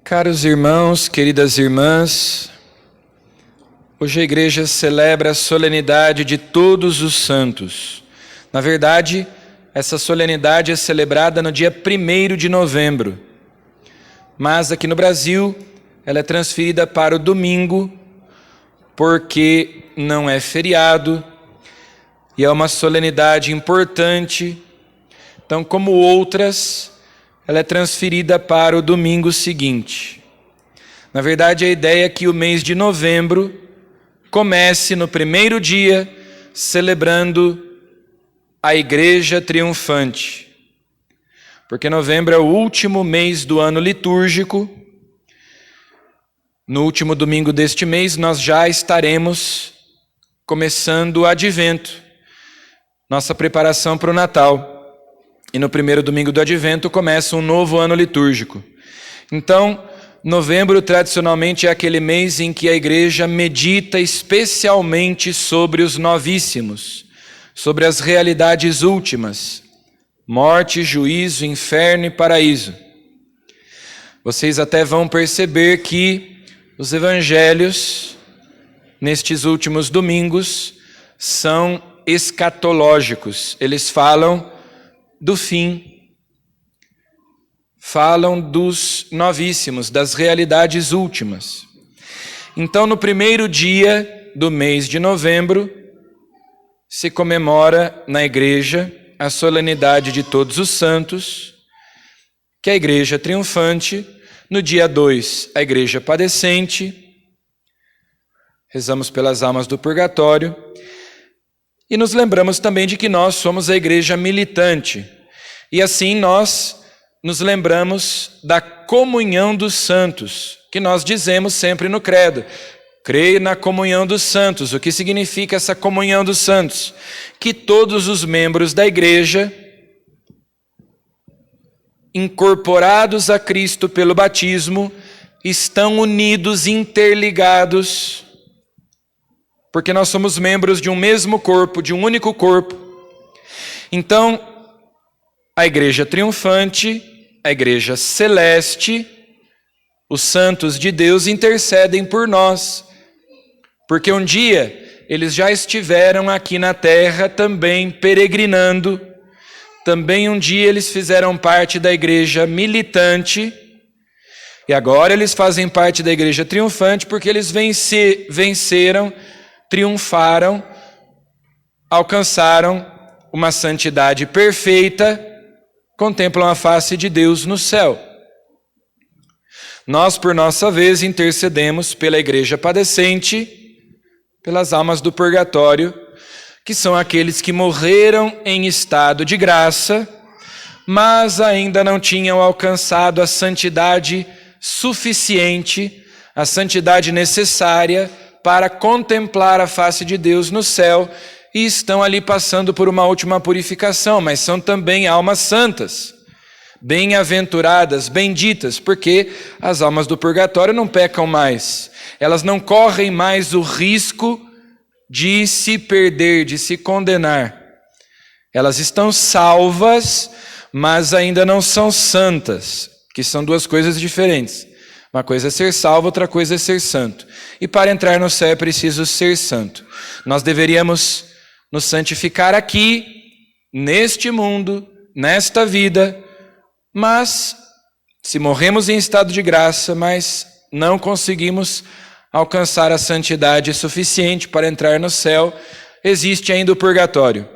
Caros irmãos, queridas irmãs, hoje a igreja celebra a solenidade de todos os santos. Na verdade, essa solenidade é celebrada no dia 1º de novembro, mas aqui no Brasil ela é transferida para o domingo, porque não é feriado e é uma solenidade importante. Então, como outras, ela é transferida para o domingo seguinte. Na verdade, a ideia é que o mês de novembro comece no primeiro dia, celebrando a Igreja Triunfante. Porque novembro é o último mês do ano litúrgico. No último domingo deste mês, nós já estaremos começando o Advento, nossa preparação para o Natal. E no primeiro domingo do Advento começa um novo ano litúrgico. Então, novembro tradicionalmente é aquele mês em que a igreja medita especialmente sobre os novíssimos, sobre as realidades últimas, morte, juízo, inferno e paraíso. Vocês até vão perceber que os evangelhos, nestes últimos domingos, são escatológicos. Eles falam do fim, falam dos novíssimos, das realidades últimas. Então, no primeiro dia do mês de novembro, se comemora na igreja a solenidade de todos os santos, que é a igreja triunfante. No dia 2, a igreja padecente. Rezamos pelas almas do purgatório. E nos lembramos também de que nós somos a igreja militante. E assim nós nos lembramos da comunhão dos santos, que nós dizemos sempre no credo. Creio na comunhão dos santos. O que significa essa comunhão dos santos? Que todos os membros da igreja, incorporados a Cristo pelo batismo, estão unidos, interligados, porque nós somos membros de um mesmo corpo, de um único corpo. Então, a igreja triunfante, a igreja celeste, os santos de Deus intercedem por nós, porque um dia eles já estiveram aqui na terra também peregrinando, também um dia eles fizeram parte da igreja militante, e agora eles fazem parte da igreja triunfante porque eles venceram, triunfaram, alcançaram uma santidade perfeita, contemplam a face de Deus no céu. Nós, por nossa vez, intercedemos pela igreja padecente, pelas almas do purgatório, que são aqueles que morreram em estado de graça, mas ainda não tinham alcançado a santidade suficiente, a santidade necessária para contemplar a face de Deus no céu, e estão ali passando por uma última purificação, mas são também almas santas, bem-aventuradas, benditas, porque as almas do purgatório não pecam mais, elas não correm mais o risco de se perder, de se condenar. Elas estão salvas, mas ainda não são santas, que são duas coisas diferentes. Uma coisa é ser salvo, outra coisa é ser santo. E para entrar no céu é preciso ser santo. Nós deveríamos nos santificar aqui, neste mundo, nesta vida, mas se morremos em estado de graça, mas não conseguimos alcançar a santidade suficiente para entrar no céu, existe ainda o purgatório.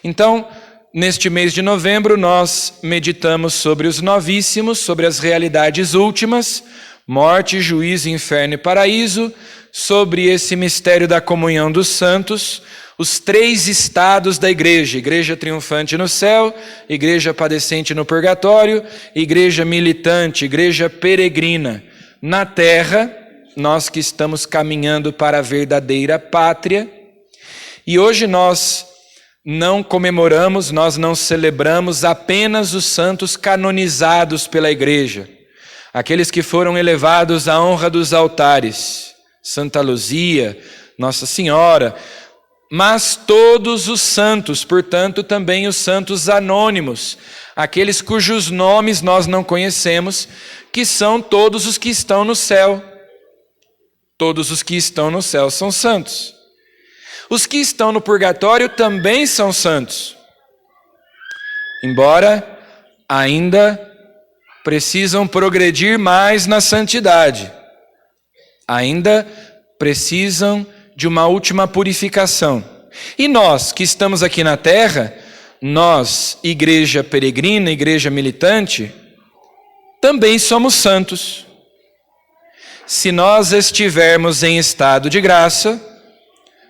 Então, neste mês de novembro, nós meditamos sobre os novíssimos, sobre as realidades últimas, morte, juízo, inferno e paraíso, sobre esse mistério da comunhão dos santos, os 3 estados da igreja: igreja triunfante no céu, igreja padecente no purgatório, igreja militante, igreja peregrina na terra, nós que estamos caminhando para a verdadeira pátria. E hoje nós não comemoramos, nós não celebramos apenas os santos canonizados pela igreja, aqueles que foram elevados à honra dos altares, Santa Luzia, Nossa Senhora, mas todos os santos, portanto, também os santos anônimos, aqueles cujos nomes nós não conhecemos, que são todos os que estão no céu. Todos os que estão no céu são santos. Os que estão no purgatório também são santos, embora ainda precisam progredir mais na santidade. Ainda precisam de uma última purificação. E nós que estamos aqui na terra, nós, igreja peregrina, igreja militante, também somos santos. Se nós estivermos em estado de graça,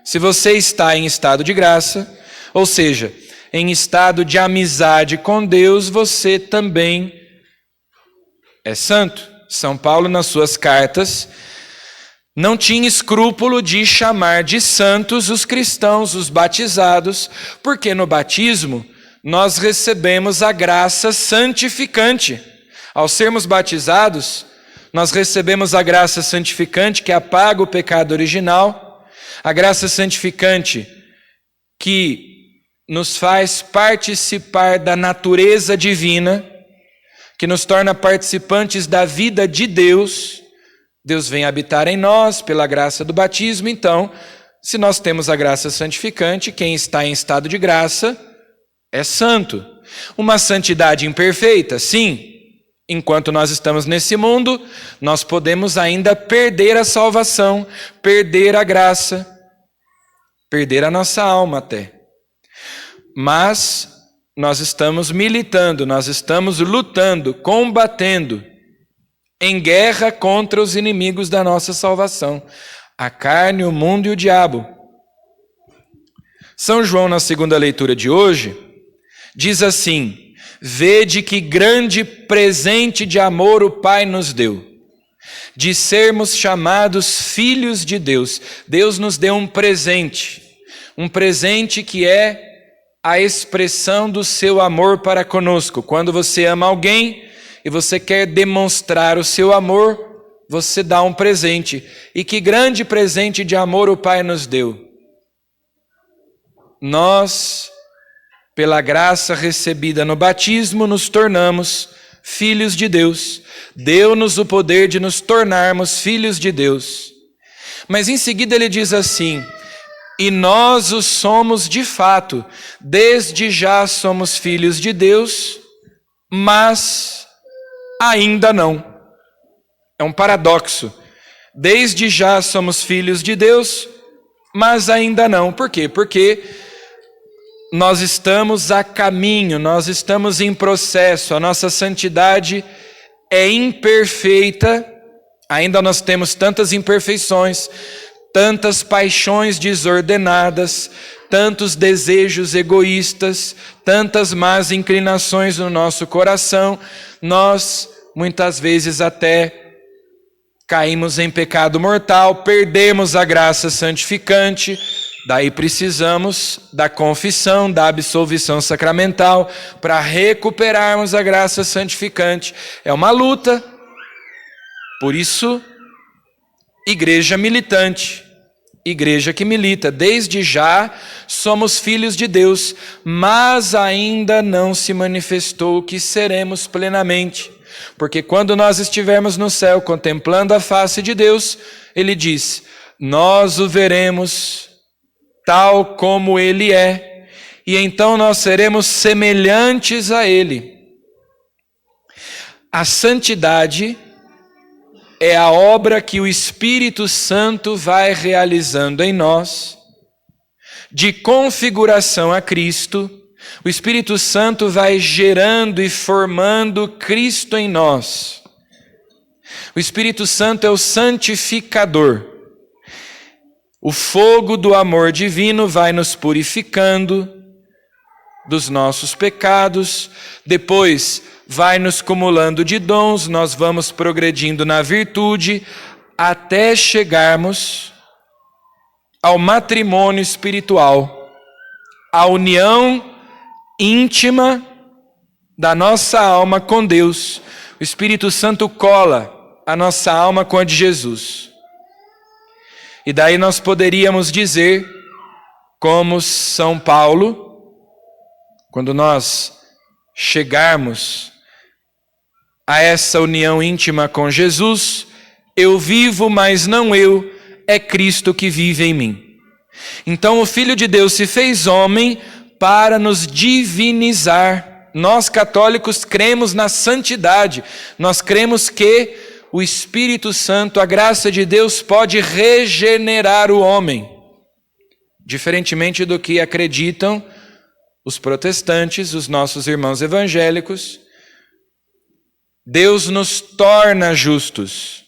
se você está em estado de graça, ou seja, em estado de amizade com Deus, você também é santo. São Paulo, nas suas cartas, não tinha escrúpulo de chamar de santos os cristãos, os batizados, porque no batismo nós recebemos a graça santificante. Ao sermos batizados, nós recebemos a graça santificante que apaga o pecado original, a graça santificante que nos faz participar da natureza divina, que nos torna participantes da vida de Deus. Deus vem habitar em nós pela graça do batismo. Então, se nós temos a graça santificante, quem está em estado de graça é santo. Uma santidade imperfeita, sim. Enquanto nós estamos nesse mundo, nós podemos ainda perder a salvação, perder a graça, perder a nossa alma até. Mas nós estamos militando, nós estamos lutando, combatendo, em guerra contra os inimigos da nossa salvação, a carne, o mundo e o diabo. São João, na segunda leitura de hoje, diz assim: vede que grande presente de amor o Pai nos deu, de sermos chamados filhos de Deus. Deus nos deu um presente que é a expressão do seu amor para conosco. Quando você ama alguém e você quer demonstrar o seu amor, você dá um presente. E que grande presente de amor o Pai nos deu. Nós, pela graça recebida no batismo, nos tornamos filhos de Deus. Deu-nos o poder de nos tornarmos filhos de Deus. Mas em seguida ele diz assim: e nós o somos de fato, desde já somos filhos de Deus, mas ainda não. É um paradoxo. Desde já somos filhos de Deus, mas ainda não. Por quê? Porque nós estamos a caminho, nós estamos em processo, a nossa santidade é imperfeita, ainda nós temos tantas imperfeições, tantas paixões desordenadas, tantos desejos egoístas, tantas más inclinações no nosso coração. Nós, muitas vezes, até caímos em pecado mortal, perdemos a graça santificante. Daí precisamos da confissão, da absolvição sacramental, para recuperarmos a graça santificante. É uma luta. Por isso, igreja militante, igreja que milita. Desde já somos filhos de Deus, mas ainda não se manifestou que seremos plenamente. Porque quando nós estivermos no céu contemplando a face de Deus, ele diz: nós o veremos tal como ele é, e então nós seremos semelhantes a ele. A santidade é a obra que o Espírito Santo vai realizando em nós, de configuração a Cristo. O Espírito Santo vai gerando e formando Cristo em nós. O Espírito Santo é o santificador. O fogo do amor divino vai nos purificando dos nossos pecados, depois vai nos cumulando de dons, nós vamos progredindo na virtude, até chegarmos ao matrimônio espiritual, à união íntima da nossa alma com Deus. O Espírito Santo cola a nossa alma com a de Jesus. E daí nós poderíamos dizer, como São Paulo, quando nós chegarmos a essa união íntima com Jesus, eu vivo, mas não eu, é Cristo que vive em mim. Então o Filho de Deus se fez homem para nos divinizar. Nós católicos cremos na santidade, nós cremos que o Espírito Santo, a graça de Deus, pode regenerar o homem. Diferentemente do que acreditam os protestantes, os nossos irmãos evangélicos, Deus nos torna justos.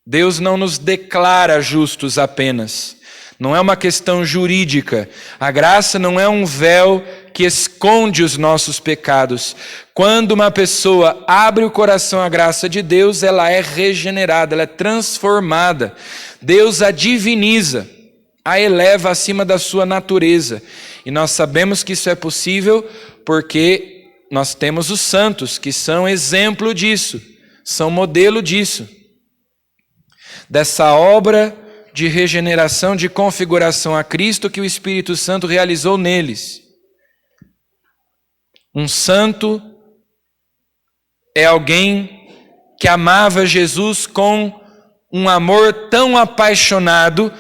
Deus não nos declara justos apenas. Não é uma questão jurídica. A graça não é um véu que esconde os nossos pecados. Quando uma pessoa abre o coração à graça de Deus, ela é regenerada, ela é transformada. Deus a diviniza, a eleva acima da sua natureza. E nós sabemos que isso é possível porque nós temos os santos, que são exemplo disso, são modelo disso. Dessa obra de regeneração, de configuração a Cristo que o Espírito Santo realizou neles. Um santo é alguém que amava Jesus com um amor tão apaixonado,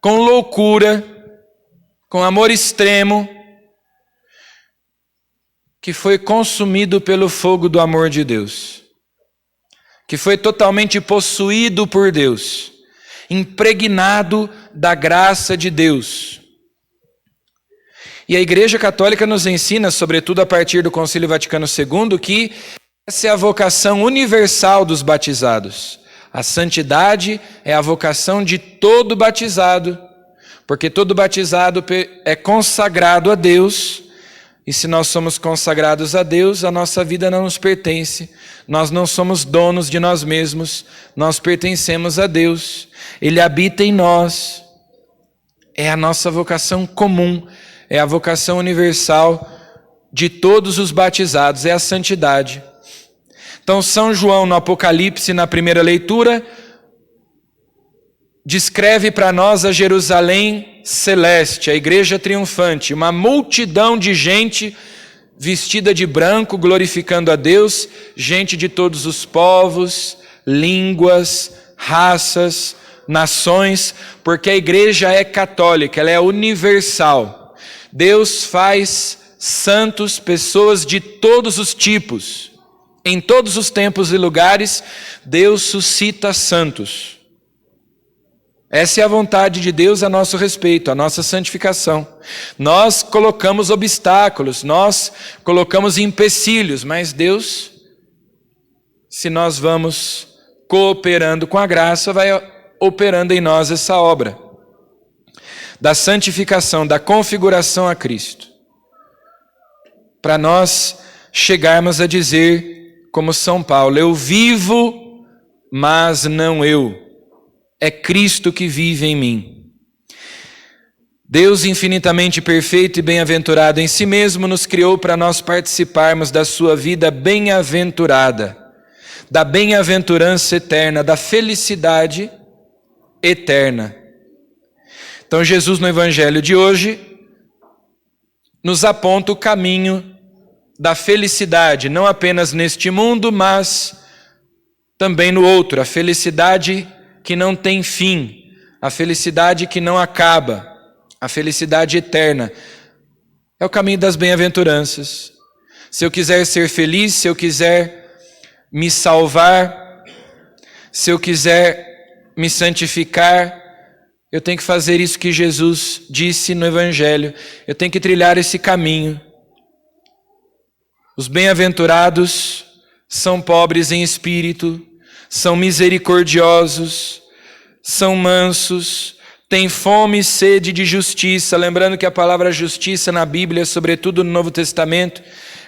com loucura, com amor extremo, que foi consumido pelo fogo do amor de Deus, que foi totalmente possuído por Deus, impregnado da graça de Deus. E a Igreja Católica nos ensina, sobretudo a partir do Concílio Vaticano II, que essa é a vocação universal dos batizados. A santidade é a vocação de todo batizado, porque todo batizado é consagrado a Deus, e se nós somos consagrados a Deus, a nossa vida não nos pertence, nós não somos donos de nós mesmos, nós pertencemos a Deus, Ele habita em nós, é a nossa vocação comum, é a vocação universal de todos os batizados, é a santidade. Então São João no Apocalipse, na primeira leitura, descreve para nós a Jerusalém celeste, a igreja triunfante, uma multidão de gente vestida de branco, glorificando a Deus, gente de todos os povos, línguas, raças, nações, porque a igreja é católica, ela é universal. Deus faz santos, pessoas de todos os tipos. Em todos os tempos e lugares, Deus suscita santos. Essa é a vontade de Deus a nosso respeito, a nossa santificação. Nós colocamos obstáculos, nós colocamos empecilhos, mas Deus, se nós vamos cooperando com a graça, vai operando em nós essa obra da santificação, da configuração a Cristo, para nós chegarmos a dizer, como São Paulo, eu vivo, mas não eu. É Cristo que vive em mim. Deus infinitamente perfeito e bem-aventurado em si mesmo nos criou para nós participarmos da sua vida bem-aventurada, da bem-aventurança eterna, da felicidade eterna. Então Jesus no Evangelho de hoje nos aponta o caminho da felicidade, não apenas neste mundo, mas também no outro, a felicidade que não tem fim, a felicidade que não acaba, a felicidade eterna. É o caminho das bem-aventuranças. Se eu quiser ser feliz, se eu quiser me salvar, se eu quiser me santificar, eu tenho que fazer isso que Jesus disse no Evangelho. Eu tenho que trilhar esse caminho. Os bem-aventurados são pobres em espírito, são misericordiosos, são mansos, têm fome e sede de justiça. Lembrando que a palavra justiça na Bíblia, sobretudo no Novo Testamento,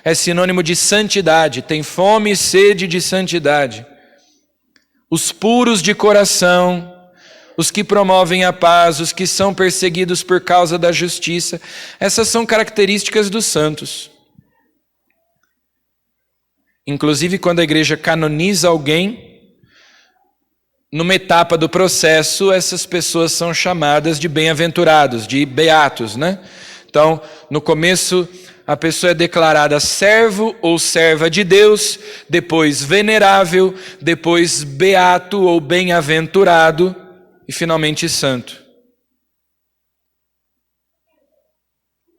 é sinônimo de santidade. Tem fome e sede de santidade. Os puros de coração, os que promovem a paz, os que são perseguidos por causa da justiça. Essas são características dos santos. Inclusive, quando a igreja canoniza alguém, numa etapa do processo, essas pessoas são chamadas de bem-aventurados, de beatos, né? Então, no começo, a pessoa é declarada servo ou serva de Deus, depois venerável, depois beato ou bem-aventurado e finalmente santo.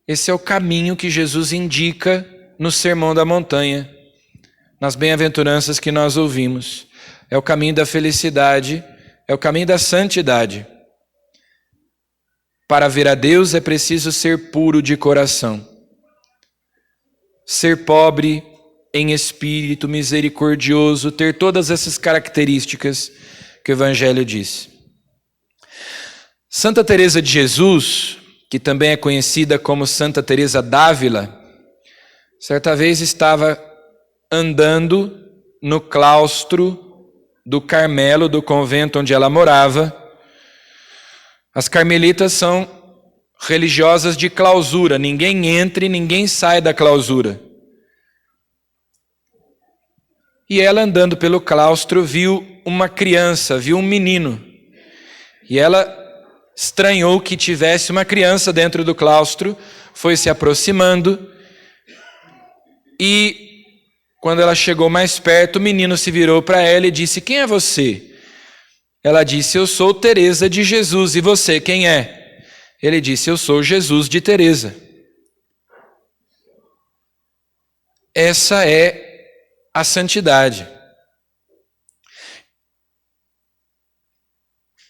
Esse é o caminho que Jesus indica no Sermão da Montanha, nas bem-aventuranças que nós ouvimos. É o caminho da felicidade, é o caminho da santidade. Para ver a Deus é preciso ser puro de coração. Ser pobre em espírito, misericordioso, ter todas essas características que o Evangelho diz. Santa Teresa de Jesus, que também é conhecida como Santa Teresa d'Ávila, certa vez estava andando no claustro do Carmelo, do convento onde ela morava. As carmelitas são religiosas de clausura, ninguém entra e ninguém sai da clausura. E ela, andando pelo claustro, viu uma criança, viu um menino. E ela estranhou que tivesse uma criança dentro do claustro, foi se aproximando e quando ela chegou mais perto, o menino se virou para ela e disse: "Quem é você?" Ela disse: "Eu sou Teresa de Jesus. E você, quem é?" Ele disse: "Eu sou Jesus de Teresa." Essa é a santidade.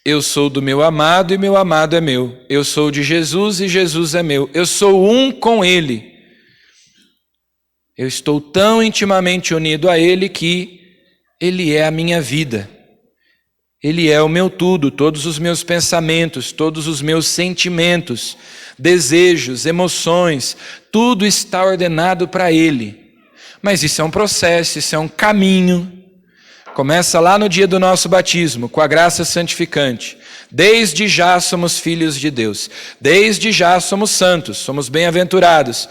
Eu sou do meu amado e meu amado é meu. Eu sou de Jesus e Jesus é meu. Eu sou um com Ele. Eu estou tão intimamente unido a Ele que Ele é a minha vida. Ele é o meu tudo, todos os meus pensamentos, todos os meus sentimentos, desejos, emoções, tudo está ordenado para Ele. Mas isso é um processo, isso é um caminho. Começa lá no dia do nosso batismo, com a graça santificante. Desde já somos filhos de Deus. Desde já somos santos, somos bem-aventurados.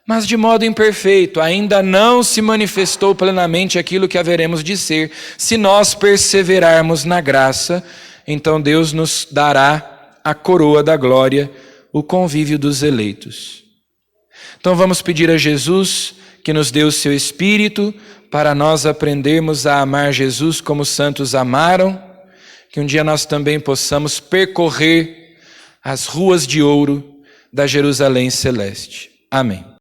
Mas de modo imperfeito, ainda não se manifestou plenamente aquilo que haveremos de ser. Se nós perseverarmos na graça, então Deus nos dará a coroa da glória, o convívio dos eleitos. Então vamos pedir a Jesus que nos dê o seu Espírito, para nós aprendermos a amar Jesus como os santos amaram, que um dia nós também possamos percorrer as ruas de ouro da Jerusalém celeste. Amém.